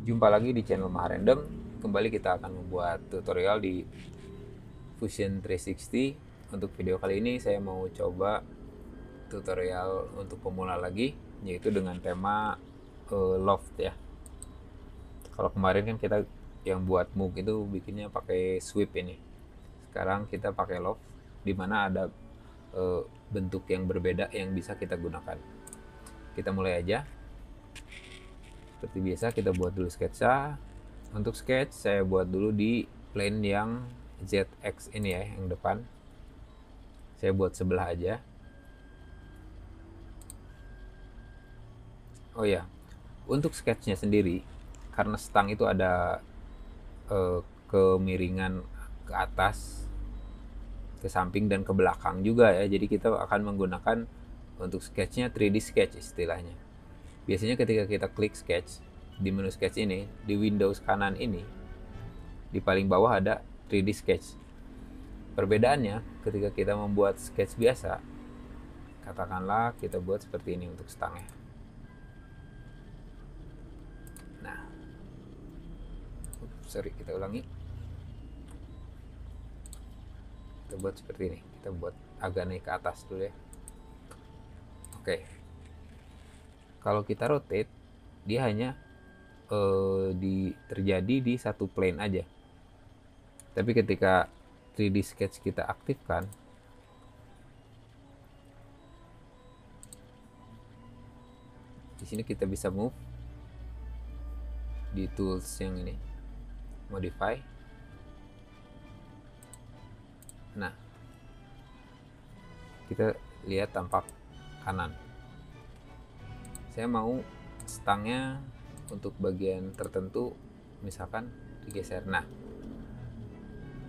Jumpa lagi di channel Maharandom. Kembali kita akan membuat tutorial di Fusion 360. Untuk video kali ini saya mau coba tutorial untuk pemula lagi, yaitu dengan tema loft ya. Kalau kemarin kan kita yang buat move itu bikinnya pakai sweep ini. Sekarang kita pakai loft, dimana ada bentuk yang berbeda yang bisa kita gunakan. Kita mulai aja. Seperti biasa kita buat dulu sketsa. Untuk sketch saya buat dulu di plane yang ZX ini ya, yang depan. Saya buat sebelah aja. Oh ya, untuk sketchnya sendiri, karena stang itu ada kemiringan ke atas, ke samping dan ke belakang juga ya. Jadi kita akan menggunakan untuk sketchnya 3D sketch istilahnya. Biasanya ketika kita klik sketch di menu sketch ini, di Windows kanan ini, di paling bawah ada 3D sketch. Perbedaannya ketika kita membuat sketch biasa, katakanlah kita buat seperti ini untuk stangnya. Nah, sorry, kita ulangi. Kita buat seperti ini. Kita buat agak naik ke atas dulu ya. Oke. Kalau kita rotate, dia hanya terjadi di satu plane aja. Tapi ketika 3D sketch kita aktifkan, di sini kita bisa move di tools yang ini, modify. Nah, kita lihat tampak kanan. Saya mau stangnya untuk bagian tertentu misalkan digeser. Nah,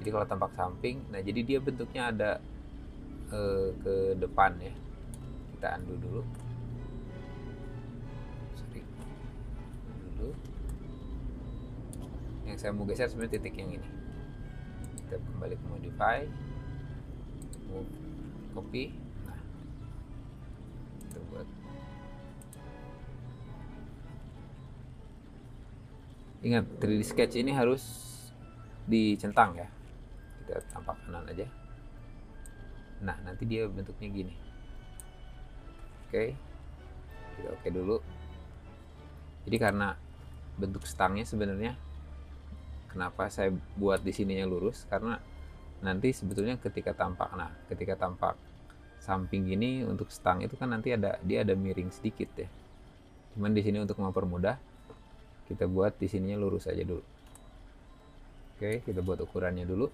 jadi kalau tampak samping, nah jadi dia bentuknya ada ke depan ya. Kita undo dulu. Sorry, dulu. Yang saya mau geser sebenarnya titik yang ini. Kita kembali ke modify, move, copy. Nah, kita buat. Ingat, 3D sketch ini harus dicentang ya. Kita tampak kanan aja. Nah, nanti dia bentuknya gini. Oke, kita oke dulu. Jadi karena bentuk stangnya sebenarnya, kenapa saya buat di sininya lurus, karena nanti sebetulnya ketika tampak, nah ketika tampak samping gini untuk stang itu kan nanti dia ada miring sedikit ya. Cuman di sini untuk mempermudah, kita buat di sininya lurus aja dulu. Oke, kita buat ukurannya dulu.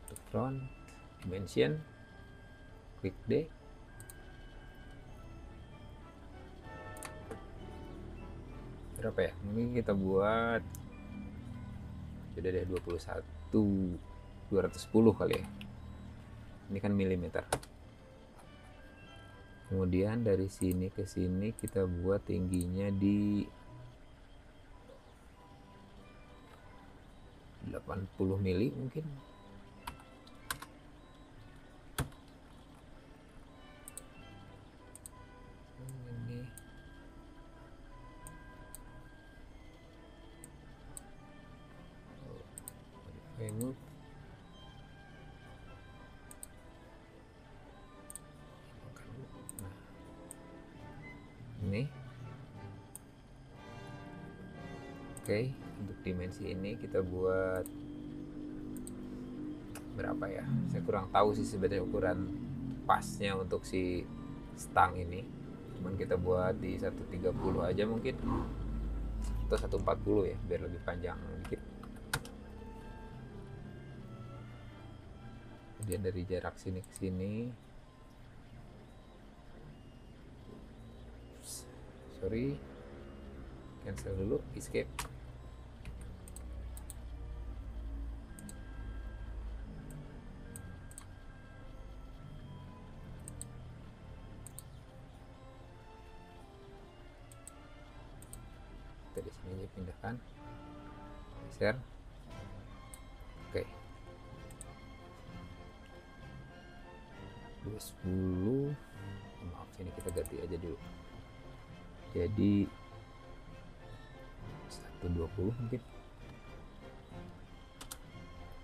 Untuk front, dimension, klik D. Berapa ya? Mungkin kita buat sudah deh 210 kali ya. Ini kan milimeter. Kemudian dari sini ke sini kita buat tingginya di 80 mili mungkin. Ini move. Nah, ini. Oke, untuk dimensi ini kita buat berapa ya? Saya kurang tahu sih sebenarnya ukuran pasnya untuk si stang ini. Cuman kita buat di 130 aja mungkin, atau 140 ya, biar lebih panjang dikit. Kemudian dari jarak sini ke sini, sorry, cancel dulu, escape. Kita di sini aja pindahkan, share. Oke, 210. Maaf, sini kita ganti aja dulu. Jadi atau 20 mungkin.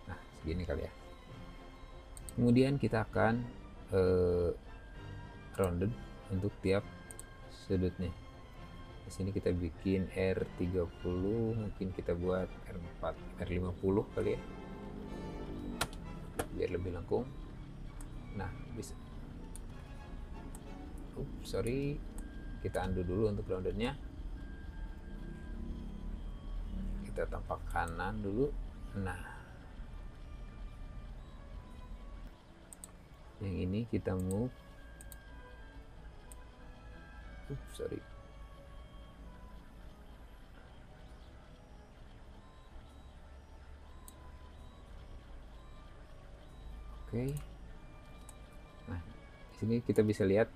Nah, segini kali ya. Kemudian kita akan rounded untuk tiap sudutnya. Di sini kita bikin R30, mungkin kita buat R4, R50 kali ya, biar lebih lengkung. Nah, bisa. Sorry, kita undo dulu untuk roundednya. Kita tampak kanan dulu. Nah, yang ini kita move. Sorry. Oke. Nah, di sini kita bisa lihat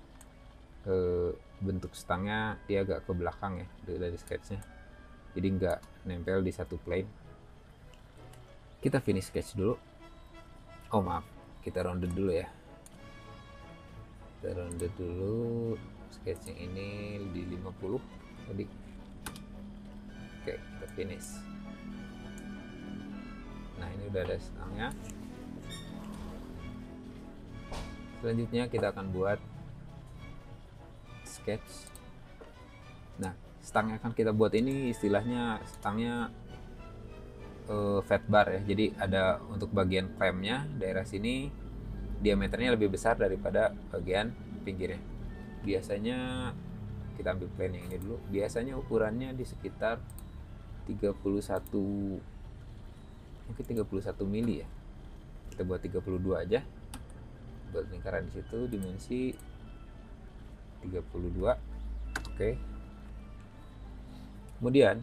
bentuk stangnya dia agak ke belakang ya dari sketchnya, jadi nggak nempel di satu plane. Kita finish sketch dulu. Oh maaf, kita rounded dulu ya. Kita rounded dulu sketch yang ini di 50 tadi. Oke, kita finish. Nah, ini udah ada stangnya. Selanjutnya kita akan buat sketch. Nah, stang yang akan kita buat ini istilahnya stangnya fat bar ya. Jadi ada untuk bagian clamp-nya daerah sini diameternya lebih besar daripada bagian pinggirnya. Biasanya kita ambil plane yang ini dulu. Biasanya ukurannya di sekitar 31, mungkin 31 mili ya. Kita buat 32 aja. Buat lingkaran di situ dimensi 32. Oke. Kemudian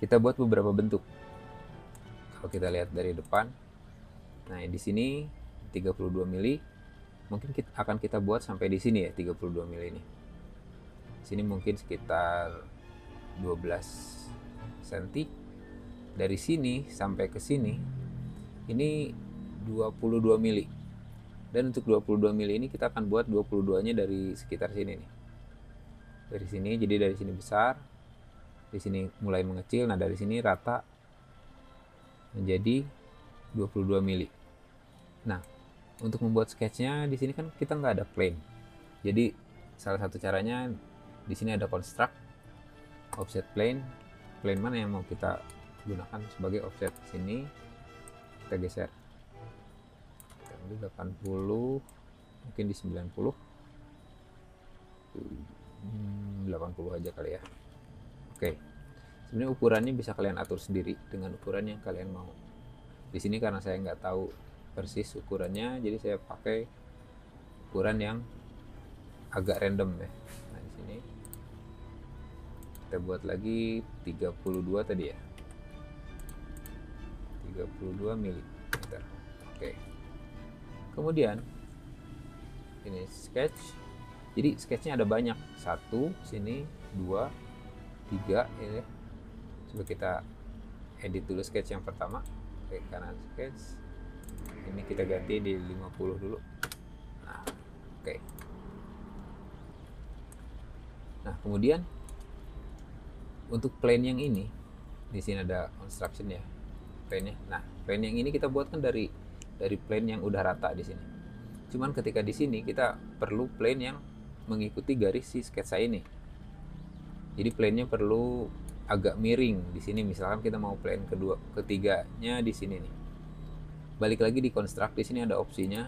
kita buat beberapa bentuk. Kalau kita lihat dari depan, nah di sini 32 mili, mungkin akan kita buat sampai di sini ya, 32 mili ini. Di sini mungkin sekitar 12 cm. Dari sini sampai ke sini ini 22 mili. Dan untuk 22 mili ini kita akan buat 22-nya dari sekitar sini nih. Dari sini, jadi dari sini besar, di sini mulai mengecil. Nah, dari sini rata menjadi 22 mili. Nah, untuk membuat sketchnya di sini kan kita nggak ada plane. Jadi salah satu caranya di sini ada construct offset plane. Plane mana yang mau kita gunakan sebagai offset? Sini kita geser. 80, mungkin di 90, 80 aja kali ya. Oke, sebenarnya ukurannya bisa kalian atur sendiri dengan ukuran yang kalian mau. Di sini karena saya nggak tahu persis ukurannya, jadi saya pakai ukuran yang agak random ya. Nah, di sini kita buat lagi 32 tadi ya, 32 mm. Oke. Kemudian ini sketch. Jadi sketchnya ada banyak, 1 sini, 2, 3 ini. Coba kita edit dulu sketch yang pertama. Oke, kanan sketch. Ini kita ganti di 50 dulu. Nah, oke. Nah, kemudian untuk plane yang ini, di sini ada construction ya, plane-nya. Nah, plane yang ini kita buatkan dari plane yang udah rata di sini. Cuman ketika di sini kita perlu plane yang mengikuti garis si sketsa ini. Jadi plane-nya perlu agak miring di sini. Misalkan kita mau plane ketiganya di sini nih. Balik lagi di construct, di sini ada opsinya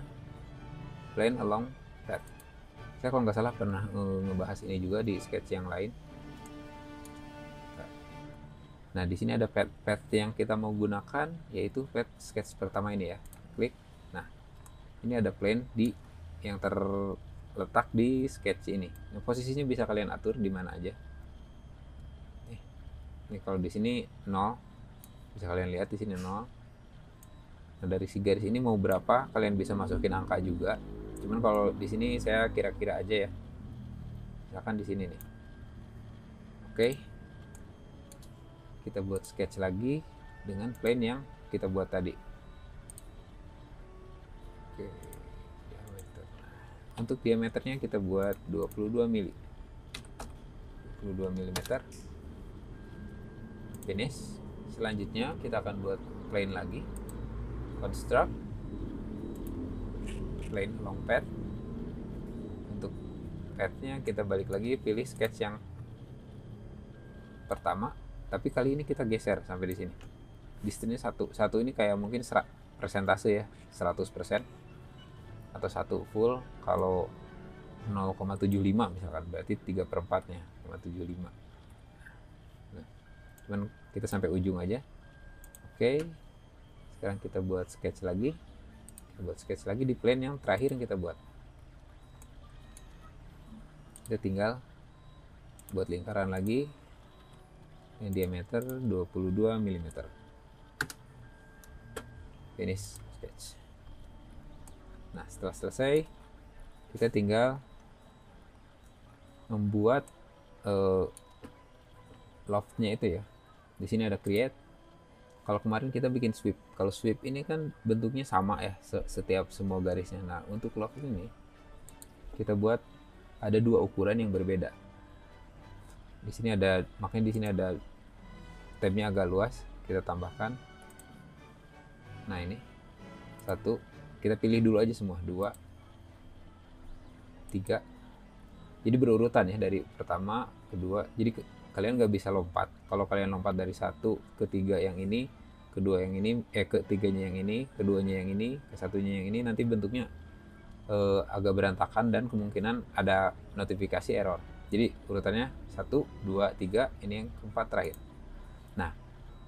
plane along path. Saya kalau nggak salah pernah ngebahas ini juga di sketch yang lain. Nah, di sini ada path yang kita mau gunakan, yaitu path sketch pertama ini ya. Klik. Nah, ini ada plane yang terletak di sketch ini. Nah, posisinya bisa kalian atur di mana aja. Ini kalau di sini 0, bisa kalian lihat di sini 0. Nah, dari si garis ini mau berapa, kalian bisa masukin angka juga. Cuman kalau di sini saya kira-kira aja ya. Misalkan di sini nih. Oke. Kita buat sketch lagi dengan plane yang kita buat tadi. Oke, diameter. Untuk diameternya kita buat 22 mili. 22 mm. finish. Selanjutnya kita akan buat plane lagi, construct plane long path. Untuk pathnya kita balik lagi, pilih sketch yang pertama, tapi kali ini kita geser sampai di sini. Distance-nya satu ini kayak mungkin persentase ya, 100% atau 1 full. Kalau 0,75 misalkan, berarti 3/4-nya 0,75. Nah, cuman kita sampai ujung aja. Oke, sekarang kita buat sketch lagi. Di plane yang terakhir yang kita buat. Kita tinggal buat lingkaran lagi yang diameter 22 mm. Finish sketch. Nah, setelah selesai, kita tinggal membuat loftnya itu ya. Di sini ada create. Kalau kemarin kita bikin sweep. Kalau sweep ini kan bentuknya sama ya, setiap semua garisnya. Nah, untuk loft ini kita buat ada 2 ukuran yang berbeda. Di sini ada, makanya di sini ada tabnya agak luas. Kita tambahkan. Nah, ini 1. Kita pilih dulu aja semua, 2, 3. Jadi berurutan ya, dari pertama ke 2. Jadi kalian nggak bisa lompat. Kalau kalian lompat dari 1 ke 3 yang ini, kedua yang ini, ke 3-nya yang ini, keduanya yang ini, ke 1-nya yang ini, nanti bentuknya agak berantakan dan kemungkinan ada notifikasi error. Jadi urutannya 1, 2, 3, ini yang keempat terakhir. Nah,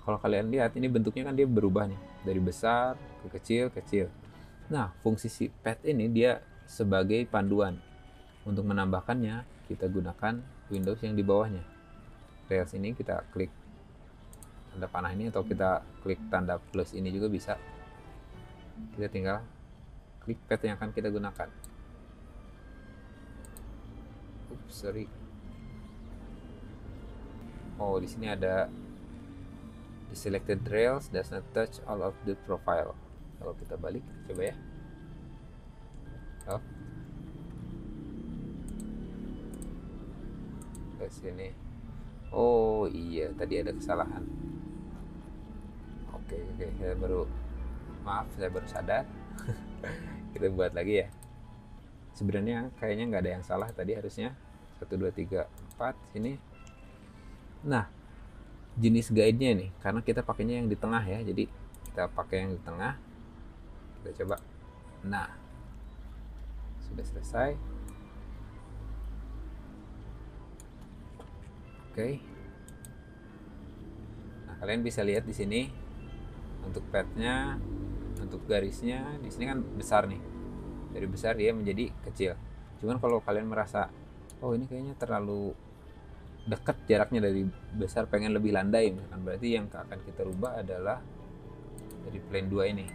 kalau kalian lihat ini bentuknya kan dia berubah nih, dari besar ke kecil, kecil. Nah, fungsi si path ini dia sebagai panduan. Untuk menambahkannya, kita gunakan Windows yang di bawahnya. Rails ini kita klik tanda panah ini, atau kita klik tanda plus ini juga bisa. Kita tinggal klik path yang akan kita gunakan. Oops, sorry. Oh, di sini ada the selected rails does not touch all of the profile. Kalau kita balik, coba ya. Oh. Ke sini. Oh iya, tadi ada kesalahan. Oke, saya baru sadar. Kita buat lagi ya. Sebenarnya kayaknya nggak ada yang salah tadi, harusnya 1, 2, 3, 4 sini. Nah, jenis guide-nya nih, karena kita pakainya yang di tengah ya, jadi kita pakai yang di tengah. Kita coba. Nah, sudah selesai. Oke. Nah, kalian bisa lihat di sini untuk path-nya, untuk garisnya di sini kan besar nih. Dari besar dia menjadi kecil. Cuman kalau kalian merasa, oh ini kayaknya terlalu dekat jaraknya dari besar, pengen lebih landai misalkan, berarti yang akan kita rubah adalah dari plane 2 ini.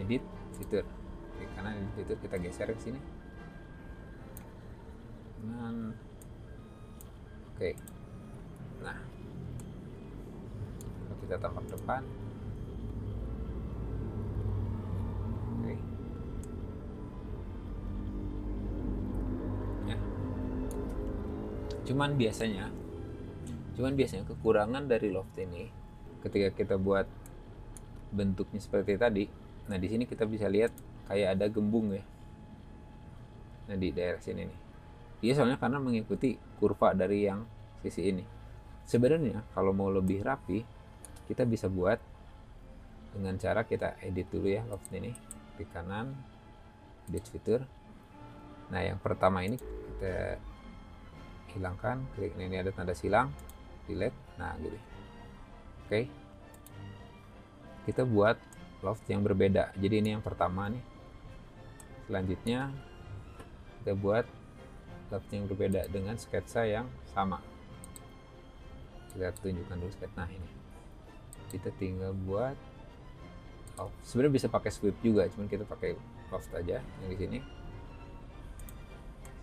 Edit fitur. Oke, karena edit fitur kita geser ke sini. Oke. Nah, kalau kita tampak depan. Oke. Ya. Cuman biasanya kekurangan dari loft ini ketika kita buat bentuknya seperti tadi. Nah, di sini kita bisa lihat kayak ada gembung ya. Nah, di daerah sini nih. Dia soalnya karena mengikuti kurva dari yang sisi ini. Sebenarnya kalau mau lebih rapi, kita bisa buat dengan cara kita edit dulu ya loft ini. Klik kanan, edit fitur. Nah, yang pertama ini kita hilangkan. Klik ini ada tanda silang, delete. Nah, gitu. Oke. Kita buat loft yang berbeda. Jadi ini yang pertama nih. Selanjutnya kita buat loft yang berbeda dengan sketsa yang sama. Kita tunjukkan dulu sketsa. Nah, ini kita tinggal buat loft. Sebenarnya bisa pakai sweep juga, cuman kita pakai loft aja yang di sini.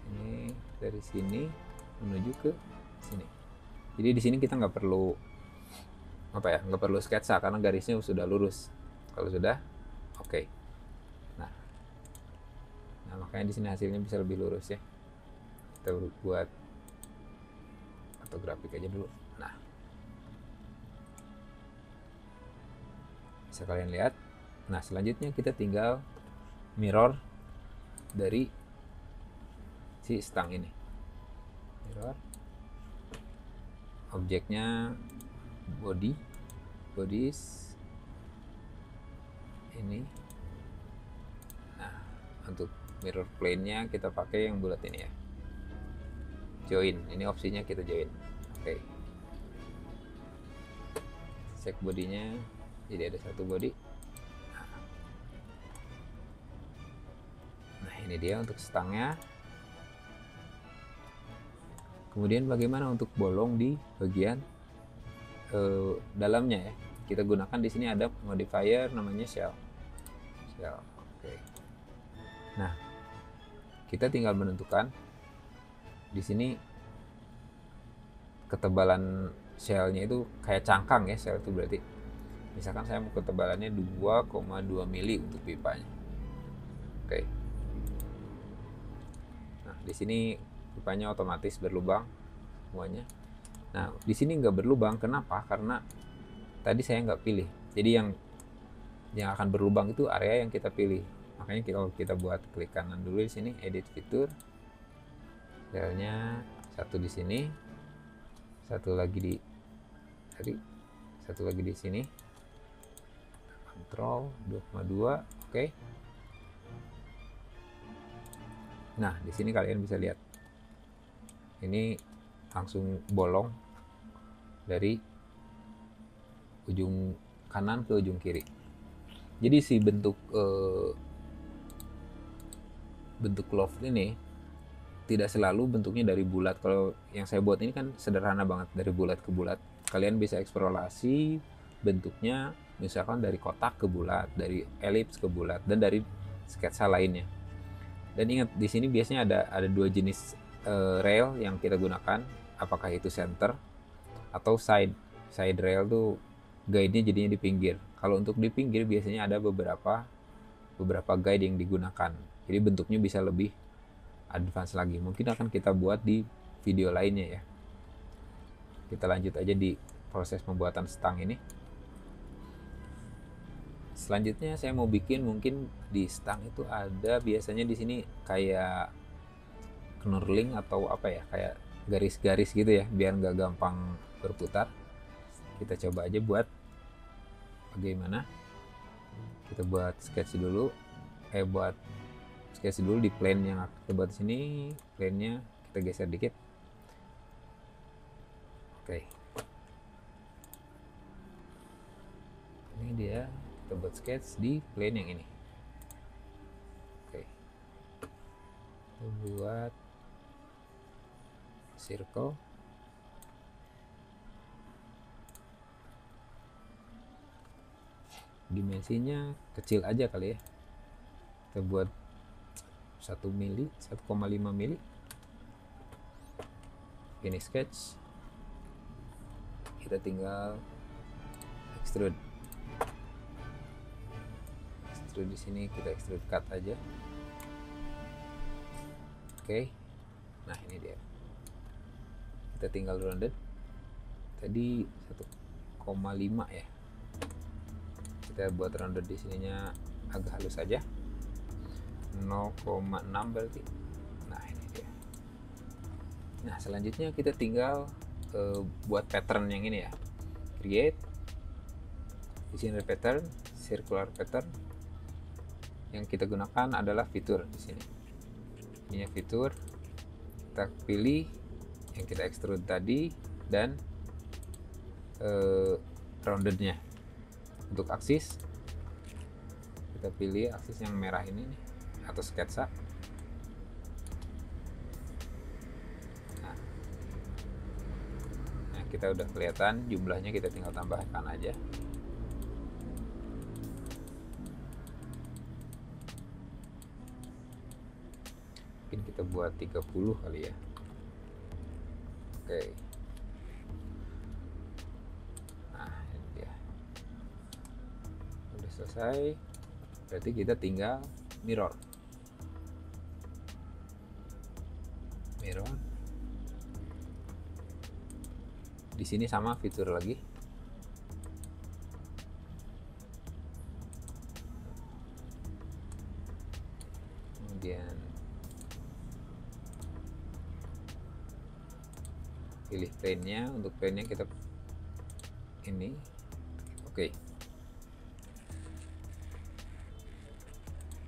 Ini dari sini menuju ke sini. Jadi di sini kita nggak perlu nggak perlu sketsa karena garisnya sudah lurus. Kalau sudah, oke. Nah, makanya di sini hasilnya bisa lebih lurus ya. Kita buat atau grafik aja dulu. Nah, Bisa kalian lihat. Nah, selanjutnya kita tinggal mirror dari si stang ini. Mirror objeknya bodies ini. Nah, untuk mirror plane-nya kita pakai yang bulat ini ya. Join, ini opsinya kita join. Oke. Cek bodinya, jadi ada satu body. Nah, ini dia untuk stangnya. Kemudian bagaimana untuk bolong di bagian dalamnya ya? Kita gunakan di sini ada modifier namanya shell. Oke. Nah, kita tinggal menentukan di sini ketebalan shellnya itu kayak cangkang ya. Shell itu berarti misalkan saya mau ketebalannya 2,2 mili untuk pipanya. Oke. Nah, di sini pipanya otomatis berlubang semuanya. Nah, di sini nggak berlubang, kenapa? Karena tadi saya nggak pilih. Jadi yang akan berlubang itu area yang kita pilih. Makanya kita buat klik kanan dulu di sini, edit fitur. Filenya satu di sini, satu lagi di sini. Kontrol 2,2, oke. Nah, di sini kalian bisa lihat. Ini langsung bolong dari ujung kanan ke ujung kiri. Jadi si bentuk loft ini tidak selalu bentuknya dari bulat. Kalau yang saya buat ini kan sederhana banget, dari bulat ke bulat. Kalian bisa eksplorasi bentuknya misalkan dari kotak ke bulat, dari elips ke bulat, dan dari sketsa lainnya. Dan ingat, di sini biasanya ada dua jenis rail yang kita gunakan, apakah itu center atau side rail tuh guide-nya jadinya di pinggir. Kalau untuk di pinggir biasanya ada beberapa guide yang digunakan, jadi bentuknya bisa lebih advance lagi. Mungkin akan kita buat di video lainnya ya. Kita lanjut aja di proses pembuatan stang ini. Selanjutnya saya mau bikin, mungkin di stang itu ada biasanya di sini kayak knurling atau apa ya, kayak garis-garis gitu ya, biar nggak gampang berputar. Kita coba aja buat bagaimana. Kita buat sketch dulu, di plane yang kita buat di sini. Plane-nya kita geser dikit. Oke. Ini dia, kita buat sketch di plane yang ini. Oke. Kita buat circle. Dimensinya kecil aja kali ya. Kita buat 1 mili, 1,5 mili. Ini sketch. Kita tinggal extrude. Di sini kita extrude cut aja. Oke. Nah, ini dia. Kita tinggal rounded. Tadi 1,5 ya. Kita buat rounded di sininya agak halus saja. 0,6 berarti. Nah, ini dia. Nah, selanjutnya kita tinggal buat pattern yang ini ya. Create. Di sini ada pattern, circular pattern. Yang kita gunakan adalah fitur di sini. Ini fitur. Kita pilih yang kita extrude tadi dan roundednya. Untuk aksis kita pilih aksis yang merah ini nih, atau sketsa. Nah, kita udah kelihatan jumlahnya, kita tinggal tambahkan aja. Mungkin kita buat 30 kali ya. Oke. Nah, ini dia. Udah selesai. Berarti kita tinggal mirror. Di sini sama fitur lagi. kemudian pilih plane-nya. Untuk plane-nya kita ini, oke.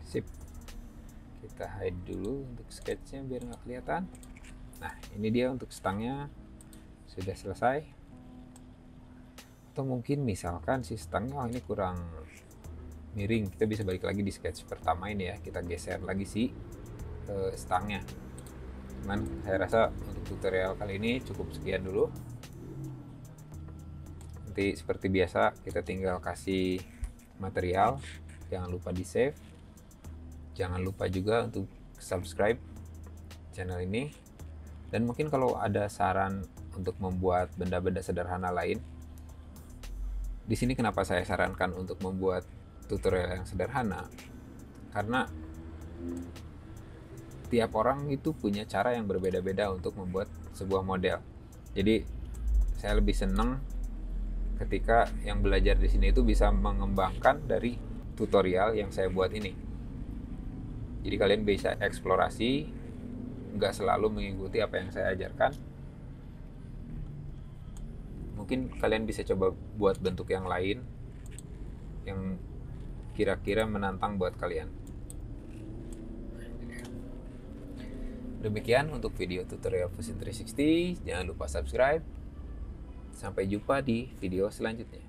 Sip, kita hide dulu untuk sketchnya biar nggak kelihatan. Nah, ini dia untuk stangnya sudah selesai. Atau mungkin misalkan si stangnya ini kurang miring, kita bisa balik lagi di sketch pertama ini ya, kita geser lagi si stangnya. Cuman saya rasa untuk tutorial kali ini cukup sekian dulu. Nanti seperti biasa kita tinggal kasih material, jangan lupa di save, jangan lupa juga untuk subscribe channel ini. Dan mungkin kalau ada saran untuk membuat benda-benda sederhana lain, di sini kenapa saya sarankan untuk membuat tutorial yang sederhana, karena tiap orang itu punya cara yang berbeda-beda untuk membuat sebuah model. Jadi saya lebih senang ketika yang belajar di sini itu bisa mengembangkan dari tutorial yang saya buat ini. Jadi kalian bisa eksplorasi, nggak selalu mengikuti apa yang saya ajarkan. Mungkin kalian bisa coba buat bentuk yang lain yang kira-kira menantang buat kalian. Demikian untuk video tutorial Fusion 360. Jangan lupa subscribe. Sampai jumpa di video selanjutnya.